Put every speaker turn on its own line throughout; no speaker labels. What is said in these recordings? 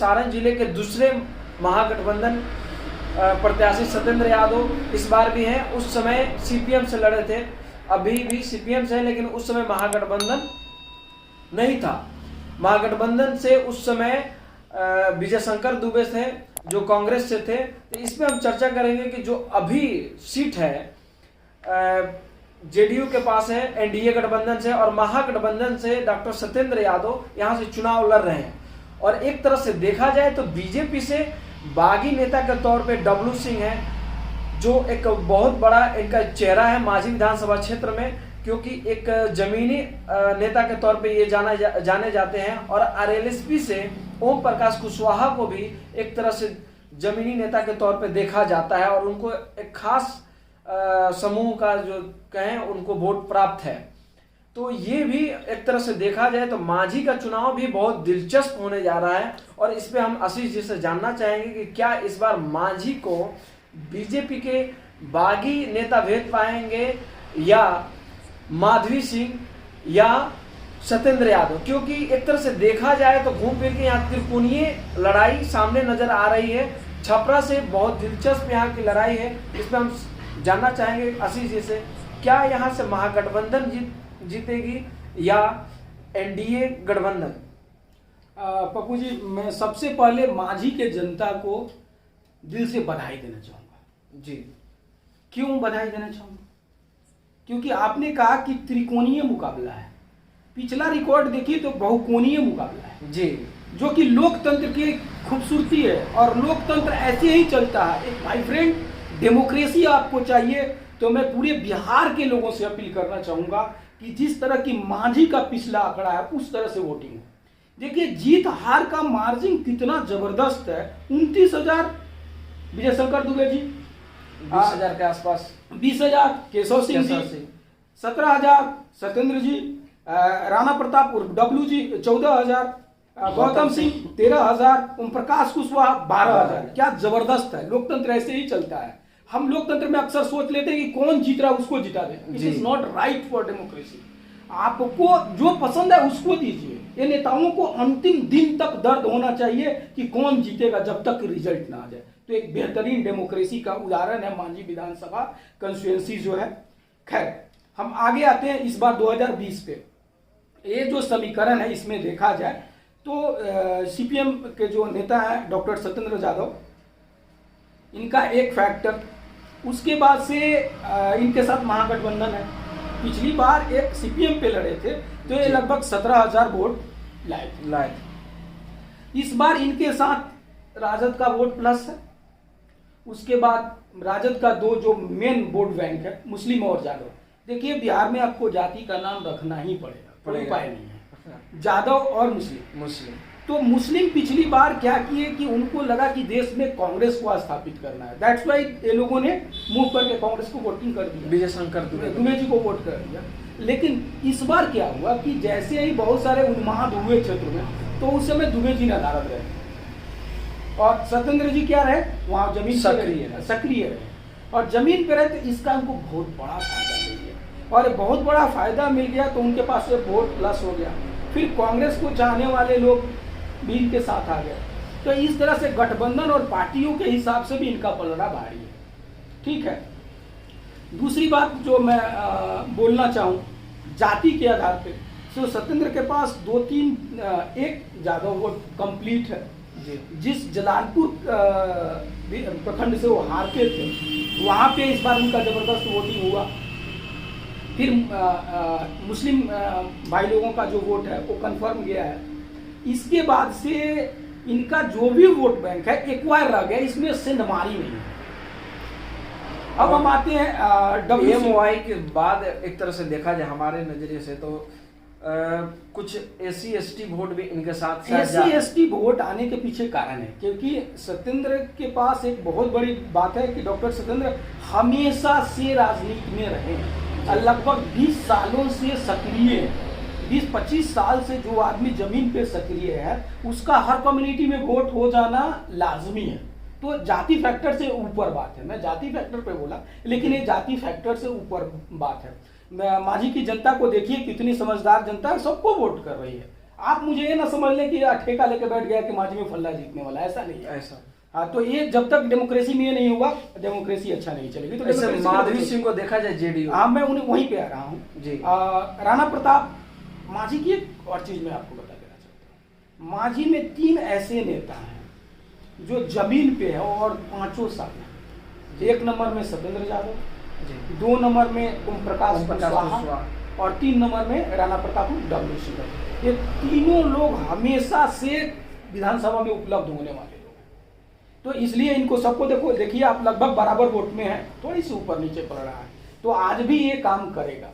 सारण जिले के दूसरे महागठबंधन प्रत्याशी सत्येंद्र यादव इस बार भी हैं। उस समय सीपीएम से लड़े थे, अभी भी सीपीएम से है, लेकिन उस समय महागठबंधन नहीं था। महागठबंधन से उस समय विजय शंकर दुबे थे जो कांग्रेस से थे। तो इसमें हम चर्चा करेंगे कि जो अभी सीट है जेडीयू के पास है, एनडीए गठबंधन से, और महागठबंधन से डॉक्टर सत्येंद्र यादव यहां से चुनाव लड़ रहे हैं। और एक तरह से देखा जाए तो बीजेपी से बागी नेता के तौर पे डब्लू सिंह है, जो एक बहुत बड़ा इनका चेहरा है मांझी विधानसभा क्षेत्र में, क्योंकि एक जमीनी नेता के तौर पे ये जाने जाते हैं। और आरएलएसपी से ओम प्रकाश कुशवाहा को भी एक तरह से जमीनी नेता के तौर पे देखा जाता है, और उनको एक खास समूह का जो कहें उनको वोट प्राप्त है। तो ये भी एक तरह से देखा जाए तो मांझी का चुनाव भी बहुत दिलचस्प होने जा रहा है। और इस पे हम आशीष जी से जानना चाहेंगे कि क्या इस बार मांझी को बीजेपी के बागी नेता भेज पाएंगे, या माधवी सिंह, या सत्येंद्र यादव। क्योंकि एक तरह से देखा जाए तो घूम फिर के यहाँ त्रिकोणीय लड़ाई सामने नजर आ रही है। छपरा से बहुत दिलचस्प यहाँ की लड़ाई है। इसमें हम जानना चाहेंगे आशीष जी से, क्या यहाँ से महागठबंधन जीतेगी या एनडीए गठबंधन?
पप्पू जी, मैं सबसे पहले मांझी के जनता को दिल से बधाई देना चाहूंगा।
जी,
क्यों बधाई देना चाहूंगा? क्योंकि आपने कहा कि त्रिकोणीय मुकाबला है। पिछला रिकॉर्ड देखिए तो बहुकोणीय मुकाबला है
जी,
जो कि लोकतंत्र की खूबसूरती है। और लोकतंत्र ऐसे ही चलता है, एक वाइब्रेंट डेमोक्रेसी आपको चाहिए। तो मैं पूरे बिहार के लोगों से अपील करना चाहूंगा कि जिस तरह की मांझी का पिछला आंकड़ा है उस तरह से वोटिंग हो। देखिए जीत हार का मार्जिन कितना जबरदस्त है। 29,000 विजय शंकर दुबे जी,
20,000 के आसपास,
20,000 केशव सिंह जी, 17,000 सत्येंद्र जी, राणा प्रताप उर्फ डब्लू जी 14,000, गौतम सिंह 13,000, ओम प्रकाश कुशवाहा 12,000। क्या जबरदस्त है। लोकतंत्र ऐसे ही चलता है। हम लोकतंत्र में अक्सर सोच लेते हैं कि कौन जीत रहा है उसको जिता देना। It is not right for democracy. आपको जो पसंद है उसको दीजिए। ये नेताओं को अंतिम दिन तक दर्द होना चाहिए कि कौन जीतेगा जब तक रिजल्ट ना आ जाए। तो एक बेहतरीन डेमोक्रेसी का उदाहरण है मांझी विधानसभा कंस्टिट्यूएंसी जो है। खैर, हम आगे आते हैं इस बार 2020 पे। ये जो समीकरण है इसमें देखा जाए तो सीपीएम के जो नेता है डॉक्टर सत्येंद्र यादव, इनका एक फैक्टर, उसके बाद से इनके साथ महागठबंधन है। पिछली बार एक सीपीएम पे लड़े थे तो ये लगभग 17,000 वोट लाए। इस बार इनके साथ राजद का वोट प्लस है। उसके बाद राजद का दो जो मेन वोट बैंक है, मुस्लिम और यादव। देखिए बिहार में आपको जाति का नाम रखना ही पड़ेगा, कोई उपाय नहीं है। यादव और मुस्लिम। तो मुस्लिम पिछली बार क्या किए कि उनको लगा कि देश में कांग्रेस को स्थापित करना है। दैट्स वाई ये लोगों ने मूव करके कांग्रेस को वोटिंग कर दिया,
विजय शंकर
दुबे जी को वोट कर दिया। लेकिन इस बार क्या हुआ कि जैसे ही बहुत सारे उन्माद हुए क्षेत्र में, तो उस समय दुबे जी नदारद रहे और सत्येंद्र जी क्या रहे, वहां जमीन सक्रिय रहे। और जमीन पे रहे तो इसका उनको बहुत बड़ा फायदा मिल गया। और बहुत बड़ा फायदा मिल गया तो उनके पास से वोट प्लस हो गया। फिर कांग्रेस को चाहने वाले लोग भी इनके साथ आ गए। तो इस तरह से गठबंधन और पार्टियों के हिसाब से भी इनका पलड़ा भारी है। ठीक है। दूसरी बात जो मैं बोलना चाहूँ, जाति के आधार पे तो सत्येंद्र के पास 2-3 एक यादव वोट कंप्लीट है। जिस जलालपुर प्रखंड से वो हारते थे वहां पे इस बार उनका जबरदस्त वोटिंग हुआ। फिर मुस्लिम भाई लोगों का जो वोट है वो कंफर्म गया है। इसके बाद से इनका जो भी वोट बैंक है एक्वायर रह गया, इसमें सेंधमारी नहीं है। अब हम आते हैं
डब्ल्यूएमओआई के बाद एक तरह से देखा जाए हमारे नजरिए से तो कुछ एससी एसटी वोट भी इनके साथ
एससी एसटी वोट आने के पीछे कारण है, क्योंकि सत्येंद्र के पास एक बहुत बड़ी बात है कि डॉक्टर सत्येंद्र हमेशा से राजनीति में रहे, लगभग 20 सालों से सक्रिय है। 20-25 साल से जो आदमी जमीन पे सक्रिय है उसका हर कम्युनिटी में वोट हो जाना लाजमी है। तो जाति फैक्टर से ऊपर बात है, मैं जाति फैक्टर पे बोला लेकिन ये जाति फैक्टर से ऊपर बात है। मांझी की जनता को देखिए कितनी समझदार जनता है, सबको वोट कर रही है। आप मुझे ये ना समझ लें कि ठेका लेके बैठ गया कि मांझी में फल्ला जीतने वाला, ऐसा नहीं है।
ऐसा
हाँ, तो ये जब तक डेमोक्रेसी में ये नहीं होगा, डेमोक्रेसी अच्छा नहीं चलेगी। तो
ऐसे
डेमोक्रेसी
माधवी सिंह को देखा जाए जेडीयू।
हाँ, मैं उन्हें वहीं पे आ रहा हूँ
जी।
राणा प्रताप मांझी की एक और चीज मैं आपको बता देना चाहता हूँ। मांझी में 3 ऐसे नेता हैं जो जमीन पे है और 5 साल हैं। 1 नंबर में सत्येंद्र यादव, 2 नंबर में ओम प्रकाश कुशवाहा और 3 नंबर में राणा प्रताप डब्ल्यू सिंह। ये तीनों लोग हमेशा से विधानसभा में उपलब्ध होने वाले लोग हैं, तो इसलिए इनको सबको देखिए आप लगभग बराबर वोट में है, थोड़ी सी ऊपर नीचे पड़ रहा है, तो आज भी ये काम करेगा।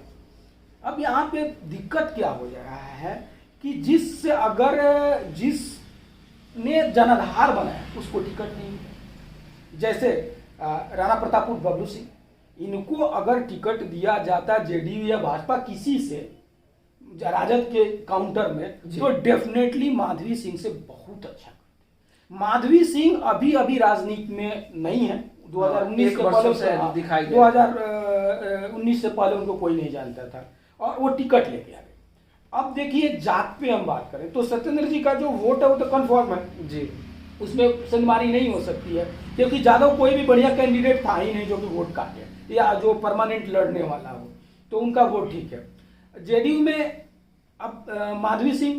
अब यहाँ पे दिक्कत क्या हो जा रहा है कि जिसने जनाधार बनाया उसको टिकट नहीं। जैसे राणा प्रताप बबलू सिंह, इनको अगर टिकट दिया जाता जेडीयू या भाजपा किसी से राजद के काउंटर में, तो डेफिनेटली माधवी सिंह से बहुत अच्छा करते। माधवी सिंह अभी राजनीति में नहीं है, 2019 के पहले से दिखाई 2019 से पहले उनको कोई नहीं जानता था और वो टिकट लेके आ गए। अब देखिए जात पे हम बात करें तो सत्येंद्र जी का जो वोट है वो तो कन्फर्म है जी, उसमें संगमारी नहीं हो सकती है, क्योंकि जादव कोई भी बढ़िया कैंडिडेट था ही नहीं जो कि वोट काटे या जो परमानेंट लड़ने वाला हो, तो उनका वोट ठीक है। जेडीयू में अब माधवी सिंह,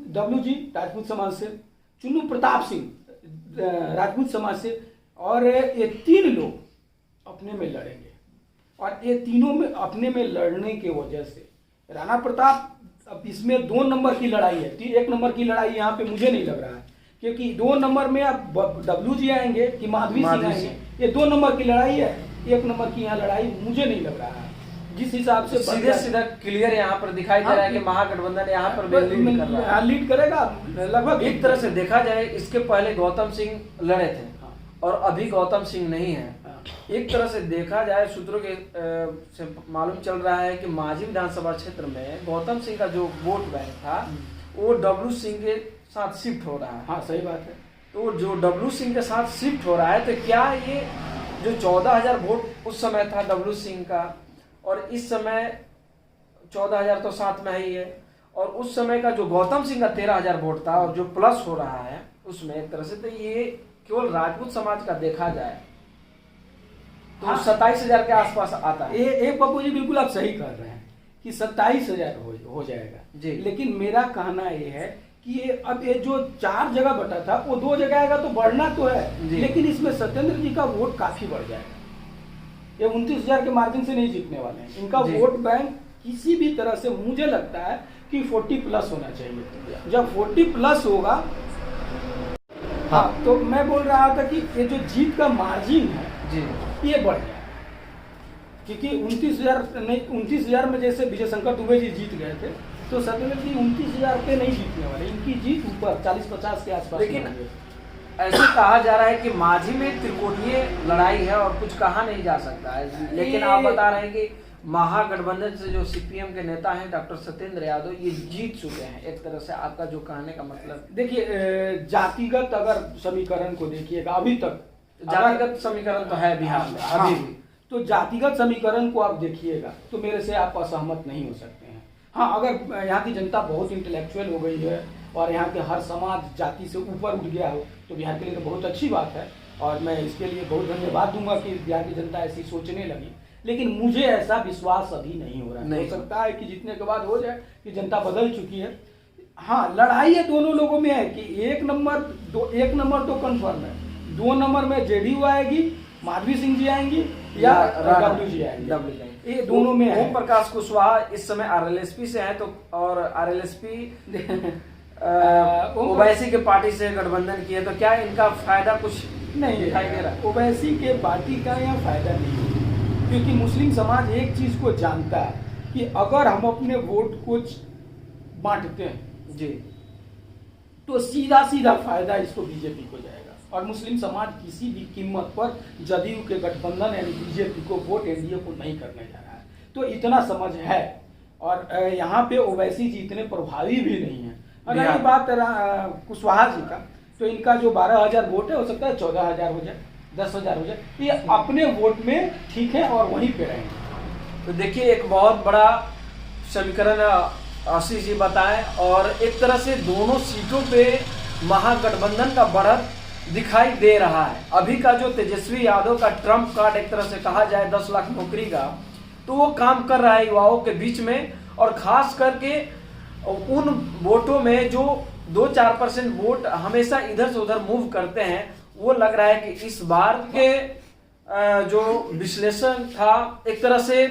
डब्ल्यू जी राजपूत समाज से, चुन्नू प्रताप सिंह राजपूत समाज से, और ये 3 लोग अपने में लड़ेंगे। और ये तीनों में अपने में लड़ने के वजह से राणा प्रताप, अब इसमें 2 नंबर की लड़ाई है, 1 नंबर की लड़ाई यहाँ पे मुझे नहीं लग रहा है, क्योंकि 2 नंबर में अब डब्ल्यू जी आएंगे कि माधवी सिंह आएंगे, ये 2 नंबर की लड़ाई है। 1 नंबर की यहाँ लड़ाई मुझे नहीं लग रहा है, जिस हिसाब से
सीधे सीधा क्लियर यहाँ पर दिखाई दे रहा है कि महागठबंधन यहाँ पर
लीड करेगा लगभग।
एक तरह से देखा जाए इसके पहले गौतम सिंह लड़े थे और अभी गौतम सिंह नहीं है। एक तरह से देखा जाए सूत्रों के से मालूम चल रहा है कि मांझी विधानसभा क्षेत्र में गौतम सिंह का जो वोट बैंक था वो डब्ल्यू सिंह के साथ शिफ्ट हो रहा है।
हाँ, सही बात है।
तो जो डब्ल्यू सिंह के साथ शिफ्ट हो रहा है, तो क्या ये जो 14,000 वोट उस समय था डब्ल्यू सिंह का और इस समय 14,000 तो साथ में ही है, और उस समय का जो गौतम सिंह का 13,000 वोट था और जो प्लस हो रहा है उसमें एक तरह से, तो ये केवल राजपूत समाज का देखा जाए तो 27,000 के आसपास आता है।
एक पप्पू जी बिल्कुल आप सही कर रहे हैं कि 27,000 हो जाएगा जी, लेकिन मेरा कहना ये है कि अब ये जो 4 जगह बटा था वो 2 जगह आएगा तो बढ़ना तो है, लेकिन इसमें सत्येंद्र जी का वोट काफी बढ़ जाएगा। ये 29,000 के मार्जिन से नहीं जीतने वाले हैं, इनका वोट बैंक किसी भी तरह से मुझे लगता है कि 40+ होना चाहिए। जब 40+ होगा, हाँ, तो मैं बोल रहा था कि ये जो जीत का मार्जिन है जी, ये बढ़ जाए, क्योंकि 29,000 में जैसे विजय शंकर दुबे जी जीत गए थे, तो सत्येंद्र जी 29,000 पे नहीं जीतने वाले, इनकी जीत ऊपर 40-50 के आसपास।
लेकिन ऐसे कहा जा रहा है कि मांझी में त्रिकोणीय लड़ाई है और कुछ कहा नहीं जा सकता है, लेकिन आप बता रहे हैं कि महागठबंधन से जो सीपीएम के नेता हैं डॉक्टर सत्येंद्र यादव, ये जीत चुके हैं। एक तरह से आपका जो कहने का मतलब,
देखिए जातिगत अगर समीकरण को देखिएगा, अभी तक
जातिगत समीकरण तो है बिहार में अभी भी,
तो जातिगत समीकरण को आप देखिएगा तो मेरे से आप असहमत नहीं हो सकते हैं। हाँ, अगर यहाँ की जनता बहुत इंटेलेक्चुअल हो गई है और यहाँ के हर समाज जाति से ऊपर उठ गया हो तो बिहार के लिए तो बहुत अच्छी बात है, और मैं इसके लिए बहुत धन्यवाद दूंगा कि बिहार की जनता ऐसी सोचने लगी। लेकिन मुझे ऐसा विश्वास अभी नहीं हो रहा है। हो सकता है कि जीतने के बाद हो जाए कि जनता बदल चुकी है। हाँ, लड़ाई है दोनों लोगों में है कि 1 नंबर तो कन्फर्म है, 2 नंबर में जेडीयू आएगी, माधवी सिंह जी आएंगी या डब्ल्यू जी आएंगे, ये दोनों में है।
ओम प्रकाश कुशवाहा इस समय आरएलएसपी से है, तो और आरएलएसपी ओवैसी के पार्टी से गठबंधन किए, तो क्या इनका फायदा कुछ
नहीं दिखाई दे रहा? ओवैसी के पार्टी का यहाँ फायदा नहीं है, क्योंकि मुस्लिम समाज एक चीज को जानता है कि अगर हम अपने वोट को बांटते हैं जी, तो सीधा फायदा इसको बीजेपी को जाएगा, और मुस्लिम समाज किसी भी कीमत पर जदयू के गठबंधन यानी बीजेपी को वोट एनडीए को नहीं करने जा रहा है। तो इतना समझ है, और यहाँ पे ओवैसी जी इतने प्रभावी भी नहीं है। और रही बात कुशवाहा जी का, तो इनका जो 12,000 वोट है हो सकता है 14,000 हो जाए, 10,000 हो जाए, ये अपने वोट में ठीक है और वहीं पे रहेंगे।
तो देखिए एक बहुत बड़ा समीकरण आशीष जी बताएं। और एक तरह से दोनों सीटों पे महागठबंधन का बढ़त दिखाई दे रहा है। अभी का जो तेजस्वी यादव का ट्रम्प कार्ड एक तरह से कहा जाए 10 लाख नौकरी का, तो वो काम कर रहा है युवाओं के बीच में, और खास करके उन वोटों में जो 2-4% वोट हमेशा इधर से उधर मूव करते हैं। वो लग रहा है कि इस बार के जो विश्लेषण था, एक तरह से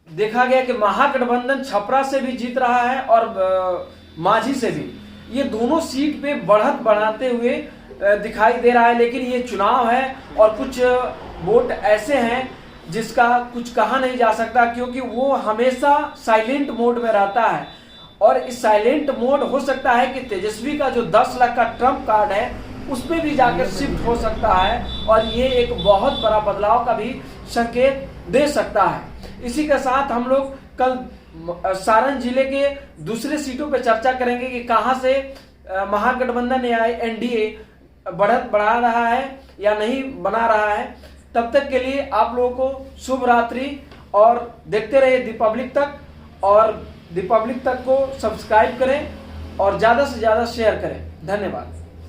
देखा गया कि महागठबंधन छपरा से भी जीत रहा है और माझी से भी, ये दोनों सीट पे बढ़त बढ़ाते हुए दिखाई दे रहा है। लेकिन ये चुनाव है और कुछ वोट ऐसे हैं जिसका कुछ कहा नहीं जा सकता, क्योंकि वो हमेशा साइलेंट मोड में रहता है। और इस साइलेंट मोड हो सकता है कि तेजस्वी का जो 10 लाख का ट्रम्प कार्ड है उस पर भी जाकर शिफ्ट हो सकता है, और ये एक बहुत बड़ा बदलाव का भी संकेत दे सकता है। इसी के साथ हम लोग कल सारण जिले के दूसरे सीटों पर चर्चा करेंगे कि कहां से महागठबंधन या एनडीए बढ़त बढ़ा रहा है या नहीं बना रहा है। तब तक के लिए आप लोगों को शुभ रात्रि, और देखते रहिए दीपावली तक, और दीपावली तक को सब्सक्राइब करें और ज़्यादा से ज़्यादा शेयर करें। धन्यवाद।